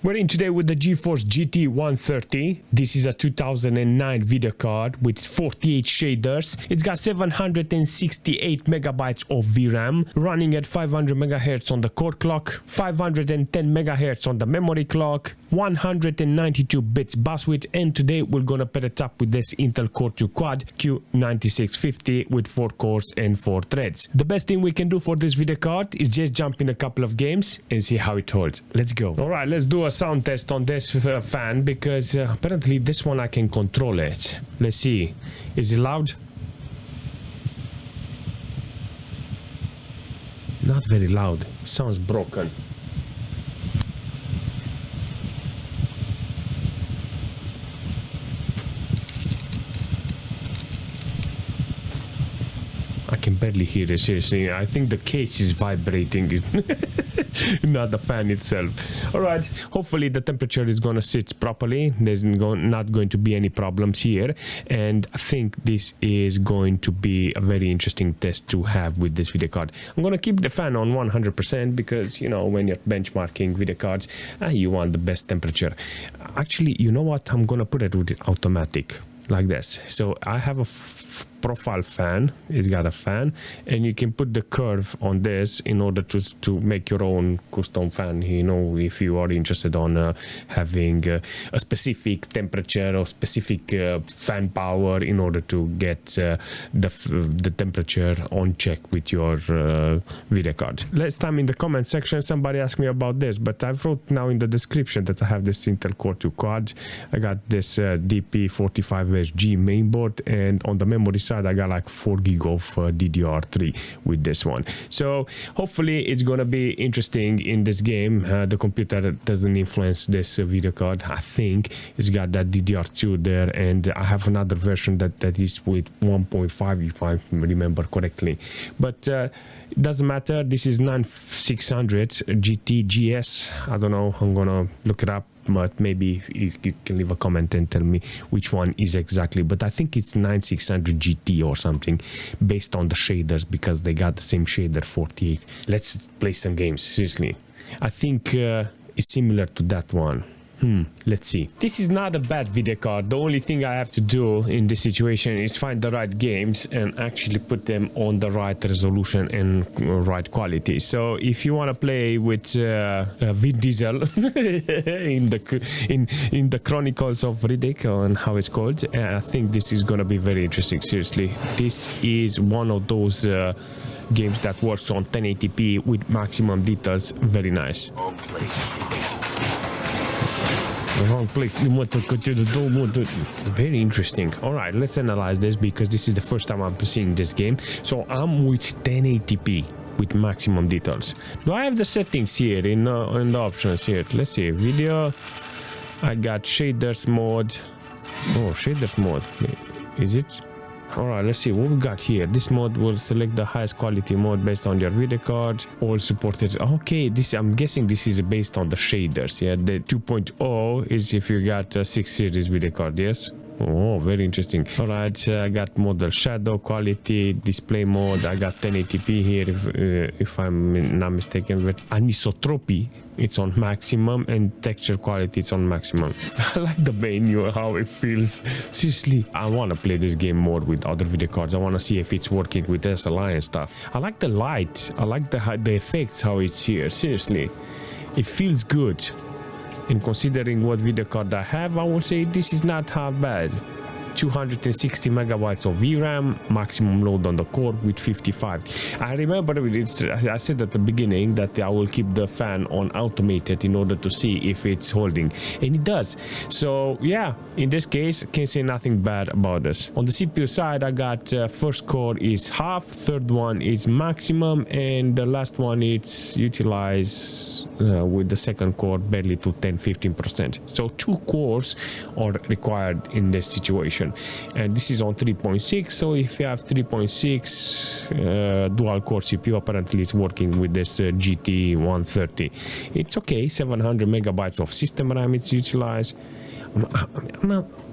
We're in today with the GeForce GT 130. This is a 2009 video card with 48 shaders. It's got 768 megabytes of VRAM, running at 500 megahertz on the core clock, 510 megahertz on the memory clock, 192 bits bus width, and today we're gonna pair it up with this Intel Core 2 Quad Q9650 with 4 cores and 4 threads. The best thing we can do for this video card is just jump in a couple of games and see how it holds. Let's go. Alright, let's do a sound test on this fan because apparently this one I can control it. Let's see. Is it loud? Not very loud. Sounds broken. I can barely hear it, seriously. I think the case is vibrating, not the fan itself. Alright, hopefully the temperature is gonna sit properly. There's not going to be any problems here. And I think this is going to be a very interesting test to have with this video card. I'm gonna keep the fan on 100% because, you know, when you're benchmarking video cards, you want the best temperature. Actually, you know what? I'm gonna put it with automatic. Like this. So I have a profile fan. It's got a fan, and you can put the curve on this in order to make your own custom fan. You know, if you are interested on having a specific temperature or specific fan power in order to get the temperature on check with your video card. Last time in the comment section somebody asked me about this, but I wrote now in the description that I have this Intel Core 2 Quad. I got this DP45SG mainboard, and on the memory side I got like 4 gig of DDR3 with this one. So hopefully it's gonna be interesting in this game. The computer doesn't influence this video card. I think it's got that DDR2 there, and I have another version that is with 1.5 if I remember correctly, but it doesn't matter. This is 9600 GT GS. I don't know, I'm gonna look it up, but maybe you can leave a comment and tell me which one is exactly. But I think it's 9600 GT or something based on the shaders because they got the same shader 48. Let's play some games, seriously. I think it's similar to that one. Let's see. This is not a bad video card. The only thing I have to do in this situation is find the right games and actually put them on the right resolution and right quality. So if you want to play with Vin Diesel in the Chronicles of Riddick, and how it's called, I think this is gonna be very interesting. Seriously, this is one of those games that works on 1080p with maximum details. Very nice. Wrong place. Very interesting. All right, let's analyze this because this is the first time I'm seeing this game. So I'm with 1080p with maximum details. Do I have the settings here in the options here? Let's see. Video. I got shaders mode. Oh, shaders mode. Is it? Alright, let's see what we got here. This mode will select the highest quality mode based on your video card. All supported. Okay, this, I'm guessing this is based on the shaders. Yeah, the 2.0 is if you got a 6 series video card. Yes. Oh, very interesting. Alright, I got model shadow quality, display mode. I got 1080p here if I'm not mistaken, but anisotropy it's on maximum and texture quality it's on maximum. I like the menu, how it feels. Seriously, I want to play this game more with other video cards. I want to see if it's working with SLI and stuff. I like the light. I like the effects, how it's here. Seriously, it feels good. And considering what video card I have, I would say this is not half bad. 260 megabytes of VRAM, maximum load on the core with 55. I remember I said at the beginning that I will keep the fan on automated in order to see if it's holding, and it does. So yeah, in this case, can't say nothing bad about this. On the CPU side, I got first core is half, third one is maximum, and the last one it's utilized with the second core barely to 10-15%. So 2 cores are required in this situation. And this is on 3.6, so if you have 3.6 dual core CPU, apparently it's working with this GT 130. It's okay. 700 megabytes of system RAM it's utilized.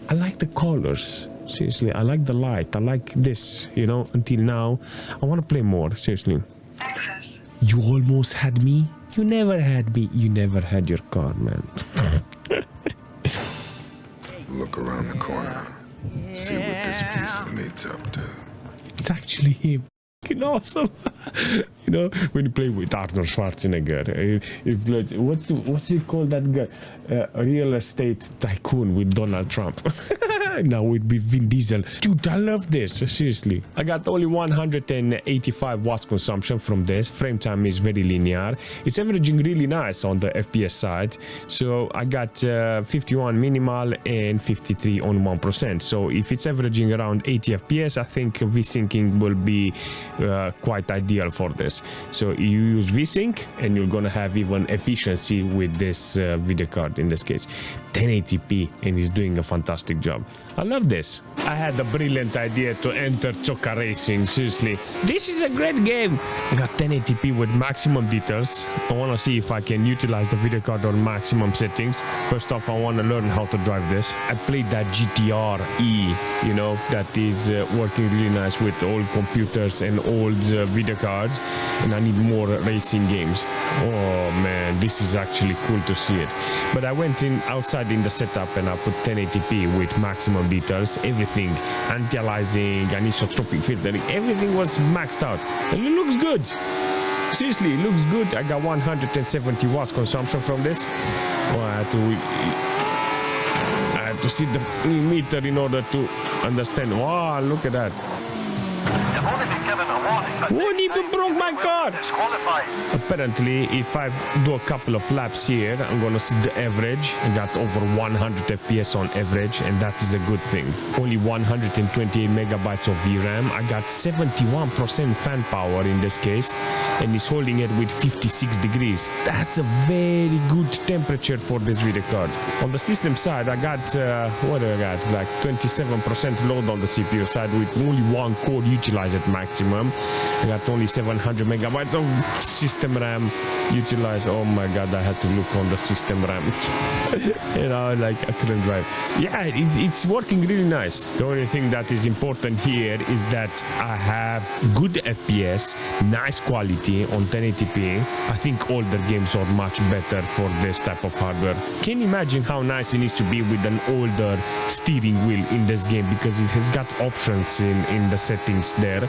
I like the colors. Seriously, I like the light. I like this, you know. Until now I want to play more. Seriously. You almost had me. You never had me. You never had your car, man. Look around the corner. See what this piece of meat's up to. It's actually him. Fucking awesome. You know, when you play with Arnold Schwarzenegger, what's he called, that guy? Real estate tycoon with Donald Trump. Now with Vin Diesel. Dude, I love this. Seriously. I got only 185 watts consumption from this. Frame time is very linear. It's averaging really nice on the FPS side. So I got 51 minimal and 53 on 1%. So if it's averaging around 80 FPS, I think V-syncing will be quite ideal for this. So you use V-sync and you're gonna have even efficiency with this video card in this case. 1080p, and he's doing a fantastic job. I love this. I had a brilliant idea to enter ToCA Racing. Seriously, this is a great game. I got 1080p with maximum details. I want to see if I can utilize the video card on maximum settings. First off, I want to learn how to drive this. I played that GT-R-E, you know, that is working really nice with old computers and old video cards, and I need more racing games. Oh man, this is actually cool to see it. But I went in outside in the setup and I put 1080p with maximum details, everything, anti-aliasing, anisotropic filtering, everything was maxed out, and it looks good. Seriously, it looks good. I got 170 watts consumption from this. Oh, I had to see the meter in order to understand. Wow, look at that. What even broke my car? Apparently, if I do a couple of laps here, I'm gonna see the average. I got over 100 FPS on average, and that is a good thing. Only 128 megabytes of VRAM. I got 71% fan power in this case, and it's holding it with 56 degrees. That's a very good temperature for this video card. On the system side, I got what do I got? Like 27% load on the CPU side with only one core utilized at maximum. I got only 700 megabytes of system RAM utilized. Oh my god, I had to look on the system RAM. You know, like I couldn't drive. Yeah, it's working really nice. The only thing that is important here is that I have good FPS, nice quality on 1080p. I think older games are much better for this type of hardware. Can you imagine how nice it needs to be with an older steering wheel in this game, because it has got options in the settings there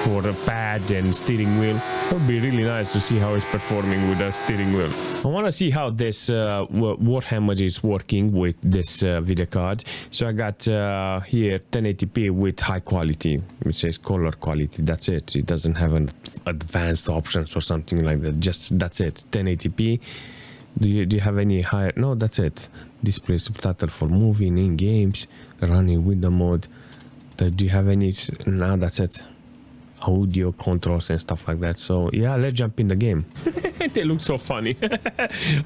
for a pad and steering wheel. It would be really nice to see how it's performing with a steering wheel. I want to see how this Warhammer is working with this video card. So I got here 1080p with high quality. It says color quality. That's it. It doesn't have an advanced options or something like that. Just that's it. 1080p. Do you have any higher? No, that's it. Display subtitle for moving in games, running window mode. Do you have any? No, that's it. Audio controls and stuff like that. So yeah, let's jump in the game. They look so funny.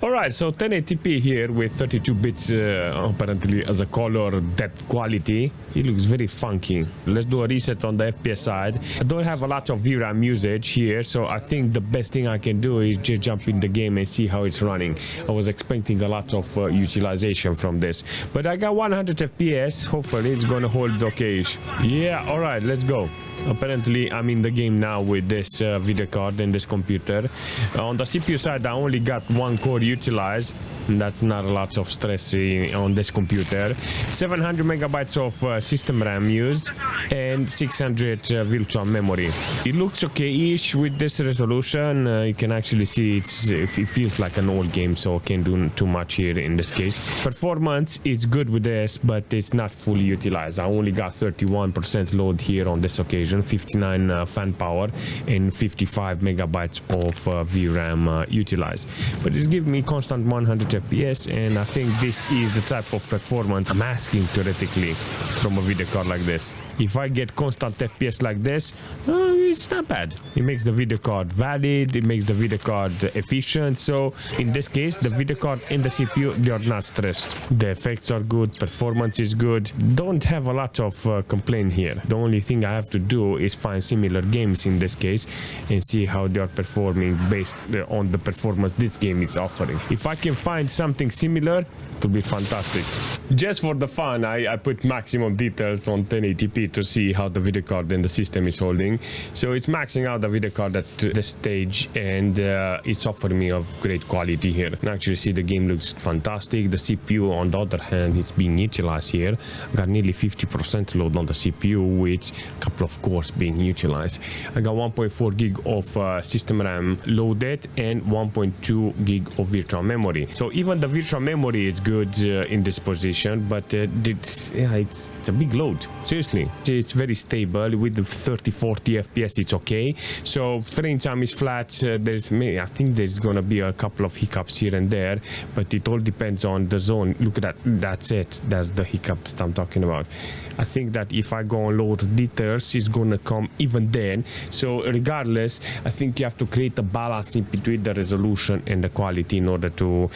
All right, so 1080p here with 32 bits apparently as a color depth quality. It looks very funky. Let's do a reset on the FPS side. I don't have a lot of VRAM usage here, so I think the best thing I can do is just jump in the game and see how it's running. I was expecting a lot of utilization from this, but I got 100 FPS. Hopefully it's gonna hold okay-ish. Yeah, all right, let's go. Apparently I'm in the game now with this video card and this computer. On the CPU side I only got one core utilized, and that's not a lot of stress on this computer. 700 megabytes of system RAM used and 600 virtual memory. It looks okay-ish with this resolution. You can actually see it feels like an old game, so I can't do too much here in this case. Performance is good with this, but it's not fully utilized. I only got 31% load here on this occasion, 59 fan power and 55 megabytes of VRAM utilized, but it's giving me constant 100 FPS, and I think this is the type of performance I'm asking theoretically from a video card like this. If I get constant FPS like this, it's not bad. It makes the video card valid, it makes the video card efficient. So in this case, the video card and the CPU, they are not stressed. The effects are good, performance is good. Don't have a lot of complaint here. The only thing I have to do is find similar games in this case and see how they are performing based on the performance this game is offering. If I can find something similar, to be fantastic. Just for the fun, I put maximum details on 1080p to see how the video card and the system is holding. So it's maxing out the video card at the stage, and it's offering me of great quality here. You can actually see the game looks fantastic. The CPU, on the other hand, it's being utilized here. Got nearly 50% load on the CPU with a couple of cores being utilized. I got 1.4 gig of system RAM loaded and 1.2 gig of virtual memory. So even the virtual memory is good in this position, but it's a big load. Seriously, it's very stable with the 30-40 FPS. It's okay. So frame time is flat. I think there's gonna be a couple of hiccups here and there, but it all depends on the zone. Look at that. That's it. That's the hiccup that I'm talking about. I think that if I go on lower details, it's gonna come even then. So regardless, I think you have to create a balance in between the resolution and the quality in order to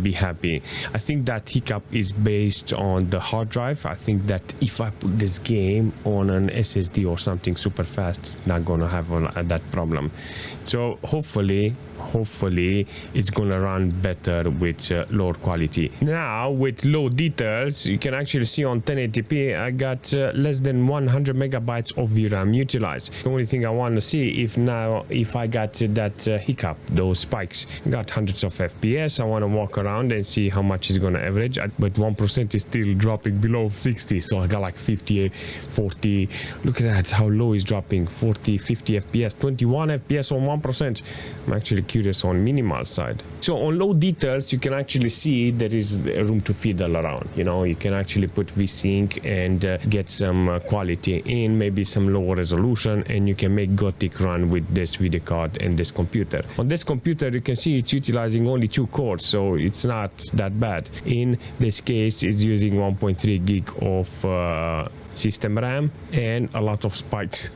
be happy. I think that hiccup is based on the hard drive. I think that if I put this game on an SSD or something super fast, it's not gonna have that problem. So hopefully it's gonna run better with lower quality. Now with low details, you can actually see on 1080p I got less than 100 megabytes of VRAM utilized. The only thing I want to see if I got that hiccup, those spikes. Got hundreds of FPS. I want to walk around and see how much is gonna average, but 1% is still dropping below 60, so I got like 50, 40. Look at that, how low is dropping. 40, 50 FPS, 21 FPS on 1%. I'm actually curious on minimal side. So on low details, you can actually see there is room to fiddle around. You know, you can actually put VSync and get some quality in, maybe some lower resolution, and you can make Gothic run with this video card and this computer. On this computer, you can see it's utilizing only 2 cores, so it's not that bad. In this case, it's using 1.3 gig of system RAM and a lot of spikes.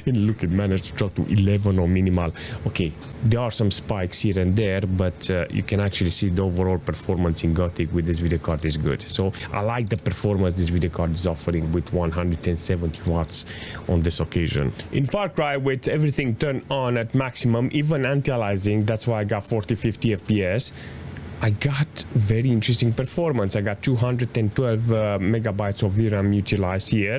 And look, it managed to drop to 11 on minimal. Okay, there are some spikes here and there, but you can actually see the overall performance in Gothic with this video card is good. So I like the performance this video card is offering with 170 watts on this occasion. In Far Cry, with everything turned on at maximum, even anti-aliasing, that's why I got 40-50 FPS. I got very interesting performance. I got 212 megabytes of VRAM utilized here.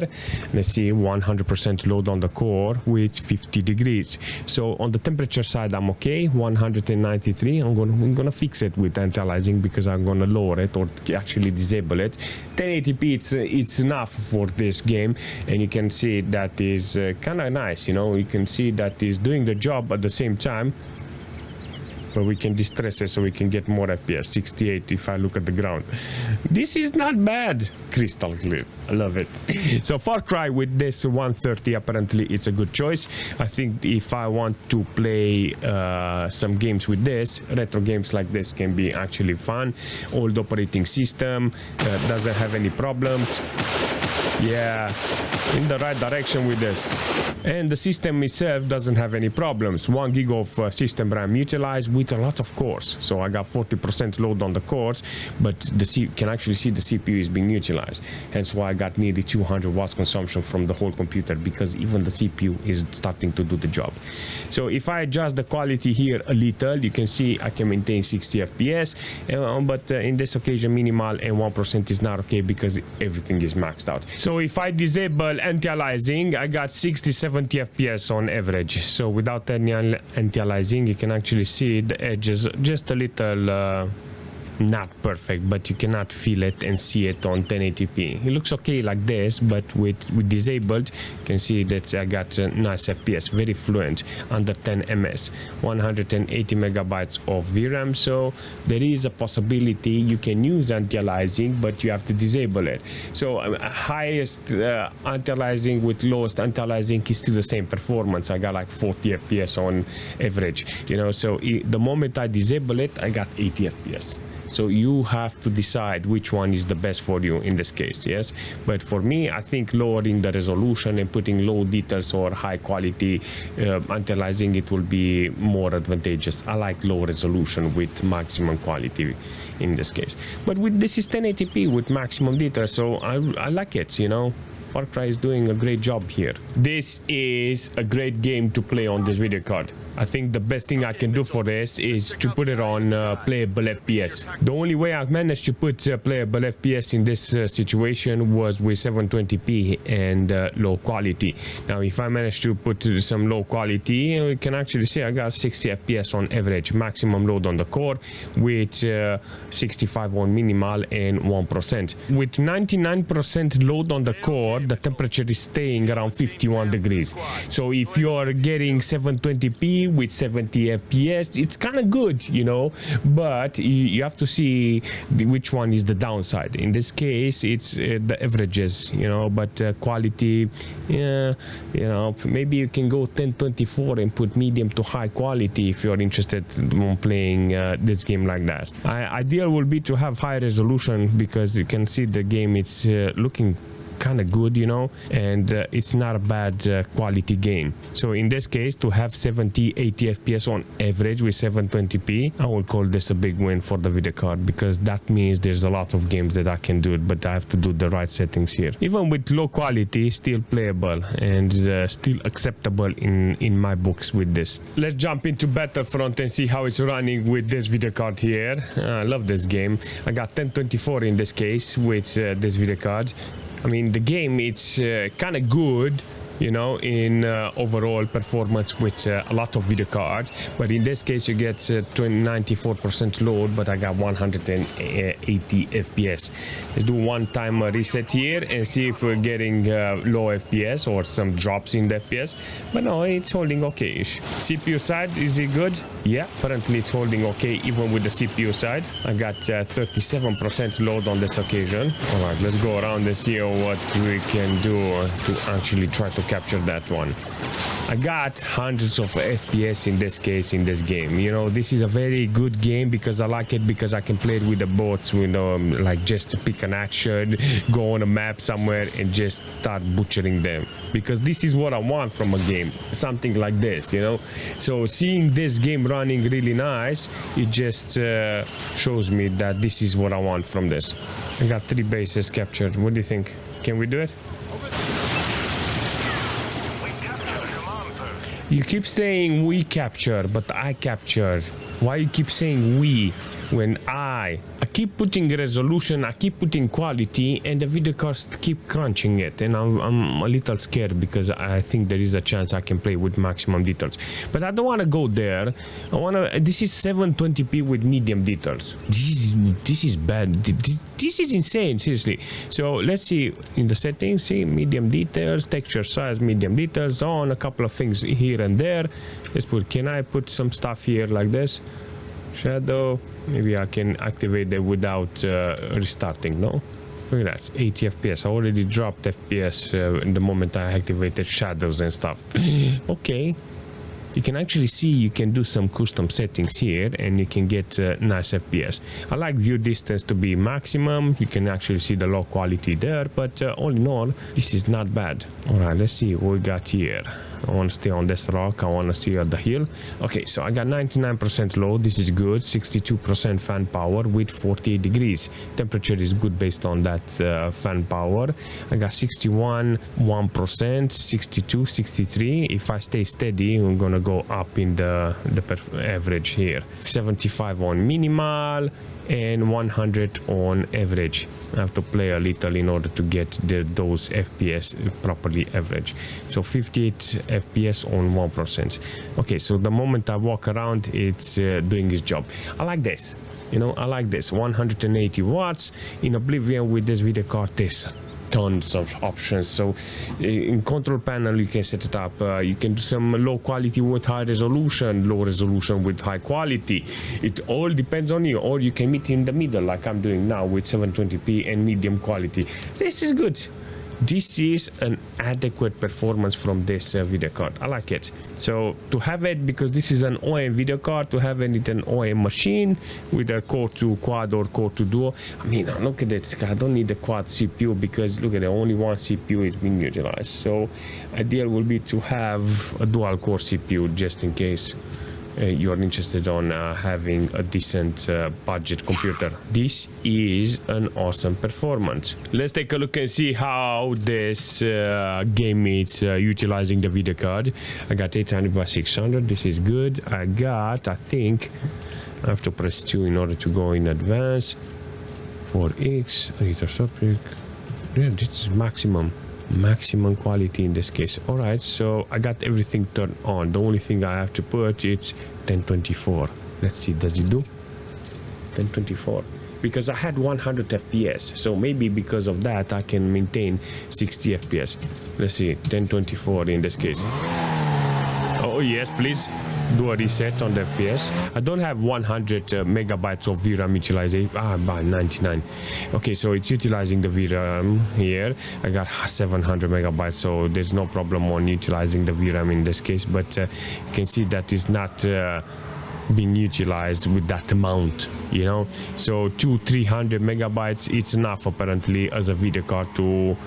Let's see, 100% load on the core with 50 degrees. So on the temperature side, I'm okay. 193. I'm gonna fix it with anti-aliasing because I'm gonna lower it or actually disable it. 1080p, it's enough for this game, and you can see that is kind of nice. You know, you can see that is doing the job at the same time. But we can distress it so we can get more FPS. 68 if I look at the ground. This is not bad. Crystal clear. I love it. So Far Cry with this 130, apparently it's a good choice. I think if I want to play some games with this, retro games like this can be actually fun. Old operating system, doesn't have any problems. Yeah, in the right direction with this. And the system itself doesn't have any problems. 1 gig of system RAM utilized with a lot of cores. So I got 40% load on the cores, but you can actually see the CPU is being utilized. Hence why I got nearly 200 watts consumption from the whole computer, because even the CPU is starting to do the job. So if I adjust the quality here a little, you can see I can maintain 60 FPS, but in this occasion minimal and 1% is not okay because everything is maxed out. So if I disable anti-aliasing, I got 60-70 FPS on average. So without any anti-aliasing, you can actually see the edges just a little not perfect, but you cannot feel it and see it on 1080p. It looks okay like this, but with disabled, you can see that I got a nice FPS, very fluent, under 10 ms, 180 megabytes of VRAM. So there is a possibility you can use anti-aliasing, but you have to disable it. So highest anti-aliasing with lowest anti-aliasing is still the same performance. I got like 40 FPS on average, you know. So the moment I disable it, I got 80 FPS. So you have to decide which one is the best for you in this case, yes? But for me, I think lowering the resolution and putting low details or high quality anti-aliasing, it will be more advantageous. I like low resolution with maximum quality in this case. But with this is 1080p with maximum details, so I like it, you know? Far Cry is doing a great job here. This is a great game to play on this video card. I think the best thing I can do for this is to put it on playable FPS. The only way I've managed to put playable FPS in this situation was with 720p and low quality. Now if I manage to put some low quality, you can actually see I got 60 FPS on average, maximum load on the core with 65 on minimal and 1%. With 99% load on the core, the temperature is staying around 51 degrees. So if you're getting 720p with 70 FPS, it's kind of good, you know, but you have to see which one is the downside. In this case, it's the averages, you know, but quality, yeah, you know, maybe you can go 1024 and put medium to high quality if you're interested in playing this game like that. Ideal will be to have high resolution because you can see the game, it's looking kind of good, you know, and it's not a bad quality game. So in this case, to have 70-80 FPS on average with 720p, I will call this a big win for the video card, because that means there's a lot of games that I can do it, but I have to do the right settings here. Even with low quality, still playable and still acceptable in my books with this. Let's jump into Battlefront and see how it's running with this video card here. I love this game. I got 1024 in this case with this video card. I mean, the game, it's kind of good, you know, in overall performance with a lot of video cards, but in this case you get 94% load, but I got 180 FPS. Let's do one time reset here and see if we're getting low FPS or some drops in the FPS, but no, it's holding okay. CPU side, is it good? Yeah, apparently it's holding okay even with the CPU side. I got 37% load on this occasion. All right, let's go around and see what we can do to actually try to capture that one. I got hundreds of FPS in this case in this game. You know, this is a very good game because I like it, because I can play it with the bots, you know, like just pick an action, go on a map somewhere and just start butchering them, because this is what I want from a game, something like this, you know. So seeing this game running really nice, it just shows me that this is what I want from this. I got 3 bases captured. What do you think? Can we do it? You keep saying we capture, but I captured. Why you keep saying we when I keep putting resolution, I keep putting quality, and the video cards keep crunching it, and I'm a little scared because I think there is a chance I can play with maximum details, but I don't want to go there. I want to. This is 720p with medium details. This is bad. This is insane, seriously. So let's see in the settings. See medium details, texture size, medium details on a couple of things here and there. Let's put. Can I put some stuff here like this? Shadow, maybe I can activate it without restarting. No, look at that, 80 FPS. I already dropped FPS in the moment I activated shadows and stuff. Okay, you can actually see, you can do some custom settings here and you can get nice FPS. I like view distance to be maximum. You can actually see the low quality there, but all in all, this is not bad. All right, let's see what we got here. I want to stay on this rock. I want to see at the hill. Okay, so I got 99% load. This is good. 62% fan power with 48 degrees. Temperature is good based on that fan power. I got 61, 1%, 62, 63. If I stay steady, I'm gonna go up in the average here. 75 on minimal and 100 on average. I have to play a little in order to get those FPS properly average. So 58 FPS on 1%. Okay, so the moment I walk around, it's doing its job. I like this. You know, I like this. 180 watts in Oblivion with this video card. This tons of options. So in control panel you can set it up. You can do some low quality with high resolution, low resolution with high quality. It all depends on you, or you can meet in the middle like I'm doing now with 720p and medium quality. This is good. This is an adequate performance from this video card. I like it. So to have it, because this is an OEM video card, to have it in an OEM machine with a Core 2 quad or Core 2 duo. I mean, look at this. I don't need the quad CPU because look at it, only one CPU is being utilized. So ideal will be to have a dual core CPU just in case. you're interested on having a decent budget computer. This is an awesome performance. Let's take a look and see how this game is utilizing the video card. I got 800 by 600. This is good. I think I have to press 2 in order to go in advance. 4x, yeah, this is maximum quality in this case. All right, so I got everything turned on. The only thing I have to put is 1024. Let's see, does it do 1024? Because I had 100 FPS, so maybe because of that I can maintain 60 FPS. Let's see, 1024 in this case. Oh yes, please do a reset on the FPS. I don't have 100 megabytes of VRAM utilization. By 99. Okay, so it's utilizing the VRAM here. I got 700 megabytes, so there's no problem on utilizing the VRAM in this case. But you can see that it's not being utilized with that amount, you know. So 200-300 megabytes, it's enough apparently as a video card to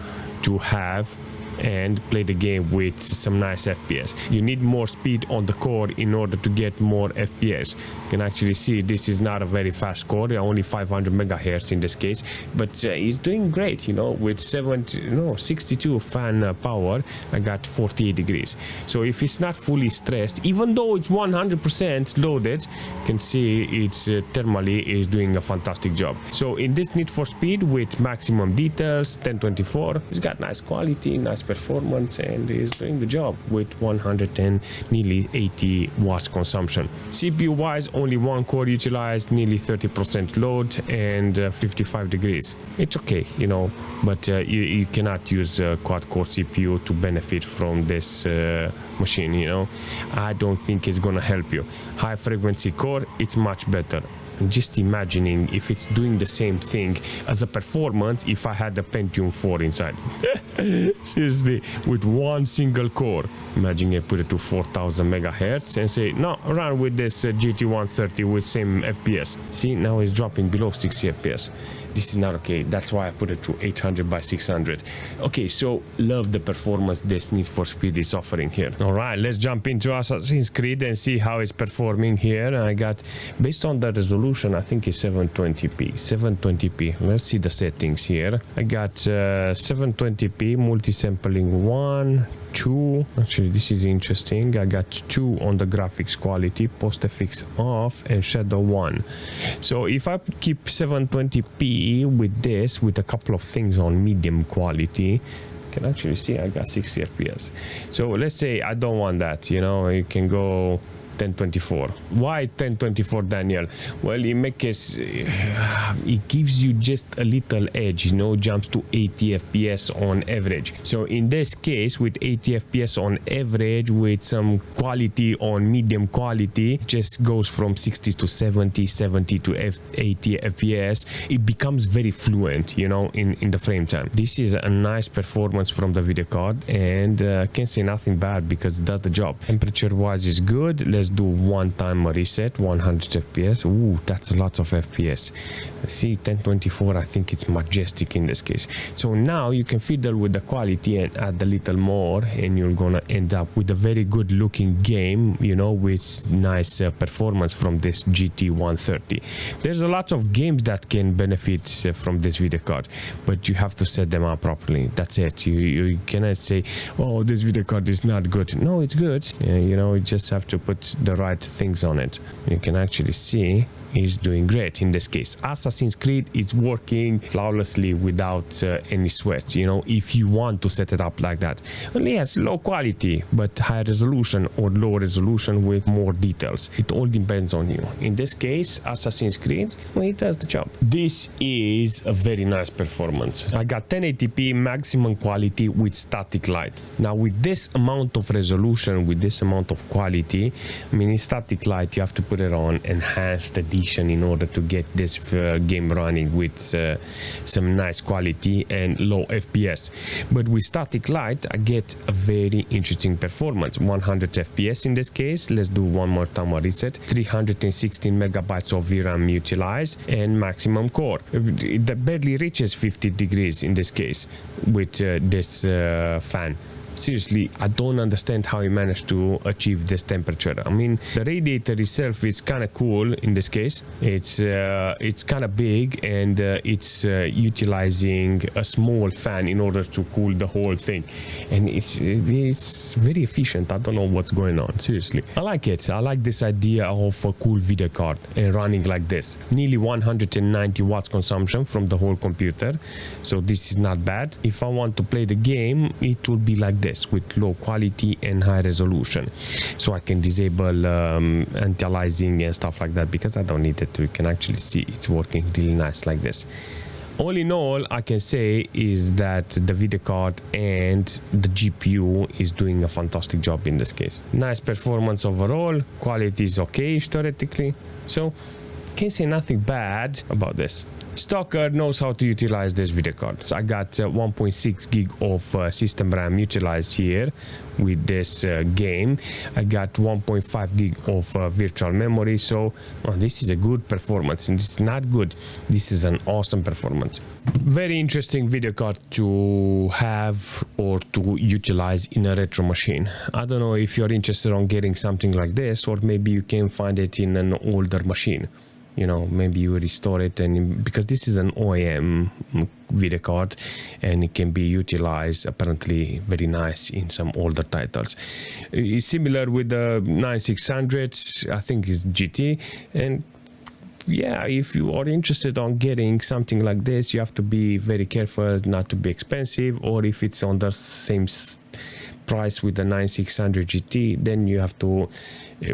have and play the game with some nice FPS. You need more speed on the core in order to get more FPS. You can actually see this is not a very fast core, only 500 megahertz in this case, but it's doing great, you know, with 62 fan power. I got 48 degrees. So if it's not fully stressed, even though it's 100% loaded, you can see it's thermally is doing a fantastic job. So in this Need for Speed with maximum details, 1024, it's got nice quality, nice performance, and is doing the job with 110, nearly 80 watts consumption. CPU wise, only one core utilized, nearly 30% load, and 55 degrees. It's okay, you know, but you cannot use quad core CPU to benefit from this machine, you know. I don't think it's gonna help you. High frequency core, it's much better. I'm just imagining if it's doing the same thing as a performance if I had a Pentium 4 inside. Seriously, with one single core. Imagine I put it to 4000 megahertz and say, no, run with this GT 130 with same FPS. See, now it's dropping below 60 FPS. This is not okay. That's why I put it to 800 by 600. Okay, so love the performance this Need for Speed is offering here. All right, let's jump into Assassin's Creed and see how it's performing here. I got, based on the resolution, I think it's 720p. 720p. Let's see the settings here. I got 720p, multi-sampling 1, 2. Actually, this is interesting. I got 2 on the graphics quality, post-FX off, and shadow 1. So if I keep 720p with this, with a couple of things on medium quality, you can actually see I got 60 FPS. So let's say I don't want that, you know, you can go 1024. Why 1024, Daniel? Well, it gives you just a little edge, you know, jumps to 80 FPS on average. So in this case, with 80 FPS on average, with some quality on medium quality, just goes from 60 to 70, 70 to 80 FPS. It becomes very fluent, you know, in the frame time. This is a nice performance from the video card, and can't say nothing bad because it does the job. Temperature wise is good. Let's do one time a reset, 100 FPS. Ooh, that's a lot of FPS. See, 1024, I think it's majestic in this case. So now you can fiddle with the quality and add a little more, and you're gonna end up with a very good looking game, you know, with nice performance from this GT 130. There's a lot of games that can benefit from this video card, but you have to set them up properly. That's it. You cannot say, oh, this video card is not good. No, it's good. You know, you just have to put the right things on it. You can actually see is doing great in this case. Assassin's Creed is working flawlessly without any sweat, you know, if you want to set it up like that. Well, yes, low quality, but high resolution or low resolution with more details. It all depends on you. In this case, Assassin's Creed, well, it does the job. This is a very nice performance. I got 1080p maximum quality with static light. Now, with this amount of resolution, with this amount of quality, I mean, in static light, you have to put it on enhanced edition in order to get this game running with some nice quality and low FPS. But with static light, I get a very interesting performance. 100 FPS in this case. Let's do one more time a reset. 316 megabytes of VRAM utilized and maximum core. It barely reaches 50 degrees in this case with this fan. Seriously, I don't understand how he managed to achieve this temperature. I mean, the radiator itself is kind of cool in this case. It's kind of big, and it's utilizing a small fan in order to cool the whole thing, and it's very efficient. I don't know what's going on. Seriously, I like it. I like this idea of a cool video card and running like this. Nearly 190 watts consumption from the whole computer, so this is not bad. If I want to play the game, it will be like this with low quality and high resolution, so I can disable anti-aliasing and stuff like that, because I don't need it. You can actually see it's working really nice like this. All in all, I can say is that the video card and the GPU is doing a fantastic job in this case. Nice performance overall, quality is okay theoretically, so can't say nothing bad about this. S.T.A.L.K.E.R knows how to utilize this video card. So I got 1.6 gig of system RAM utilized here with this game. I got 1.5 gig of virtual memory. So this is a good performance, and this is not good. This is an awesome performance. Very interesting video card to have or to utilize in a retro machine. I don't know if you're interested on getting something like this, or maybe you can find it in an older machine. You know, maybe you restore it, and because this is an OEM video card and it can be utilized apparently very nice in some older titles. It's similar with the 9600, I think it's GT, and yeah, if you are interested on getting something like this, you have to be very careful not to be expensive, or if it's on the same price with the 9600 GT, then you have to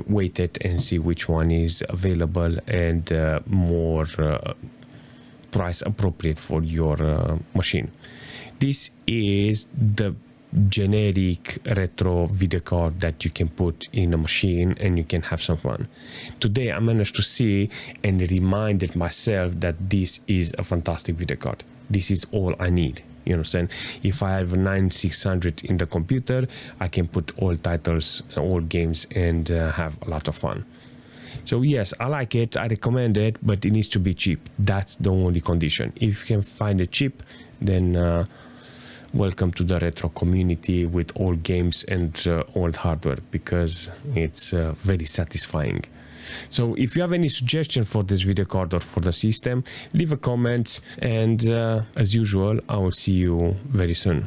wait it and see which one is available and more price appropriate for your machine. This is the generic retro video card that you can put in a machine and you can have some fun. Today I managed to see and reminded myself that this is a fantastic video card. This is all I need. You understand? If I have a 9600 in the computer, I can put all titles, all games, and have a lot of fun. So yes, I like it, I recommend it, but it needs to be cheap. That's the only condition. If you can find it cheap, then welcome to the retro community with old games and old hardware, because it's very satisfying. So if you have any suggestion for this video card or for the system, leave a comment, and as usual, I will see you very soon.